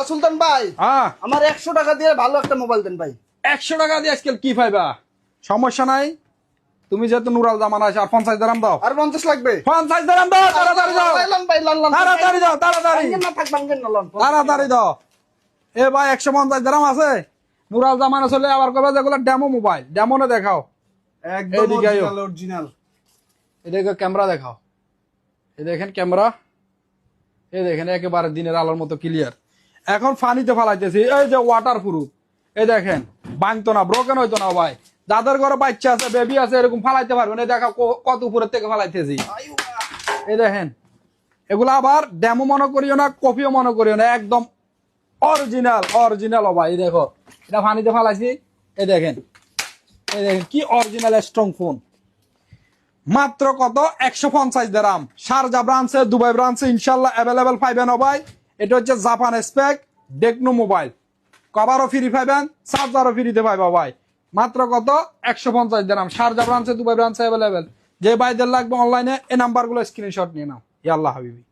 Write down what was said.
সুলতান ভাই, হ্যাঁ আমার 100 টাকা দিয়ে ভালো একটা মোবাইল দেন ভাই। 100 টাকা দিয়ে আজকাল কি পাইবা? সমস্যা নাই, তুমি যেহেতু নুরাল জামান আছে, আর 50 দিরাম দাও। আর 50 লাগবে? 50 দিরাম দাও, তাড়াতাড়ি দাও, লাইলাম ভাই, লাল লাল। তাড়াতাড়ি দাও, তাড়াতাড়ি, ভাঙ্গেন না, থাক ভাঙ্গেন না, লন। তাড়াতাড়ি দাও। এ ভাই 150 দিরাম আছে, নুরাল জামান চলে আবার কবে যেগুলো ডেমো মোবাইল, ডেমোনে দেখাও। একদম এইদিকে আইও। Original original. এদিকে ক্যামেরা দেখাও, এই দেখেন ক্যামেরা, এই দেখেন একেবারে দিনের আলোর মতো ক্লিয়ার। এখন ফানিতে ফালাইতেছি, এই যে ওয়াটার প্রুফ, এই দেখেন ভাঙতো না, ব্রোকেন হইতো না ভাই। যাদের ঘরে বাচ্চা আছে, বেবি আছে, এরকম ফালাইতে পারবেন। এই দেখো কত উপরের থেকে ফালাইতেছি, এই দেখেন। এগুলো আবার ডেমো মনে করিও না, কপিও মনে করিও না, একদম অরিজিনাল অরিজিনাল ভাই। এই দেখো, এটা ফানিতে ফালাইছি, এই দেখেন, এই দেখেন কি অরিজিনাল স্ট্রং ফোন। মাত্র কত? 150 দিরাম। শারজা ব্রাঞ্চে, দুবাই ব্রাঞ্চে ইনশাল্লাহ অ্যাভেলেবেল পাইবেন ভাই। এটা হচ্ছে জাপান স্পেক টেকনো মোবাইল, কভারও ফ্রি পাইবেন, চার্জারও ফ্রিতে পাইবা ভাই। মাত্র কত? 150 দিরাম। শারজা ব্রাঞ্চে, দুবাই ব্রাঞ্চে অ্যাভেলেবেল। যে ভাইদের লাগবে অনলাইনে এই নাম্বারগুলো স্ক্রিনশট নিয়ে নাও। ইয়াল্লাহ হাবিবি।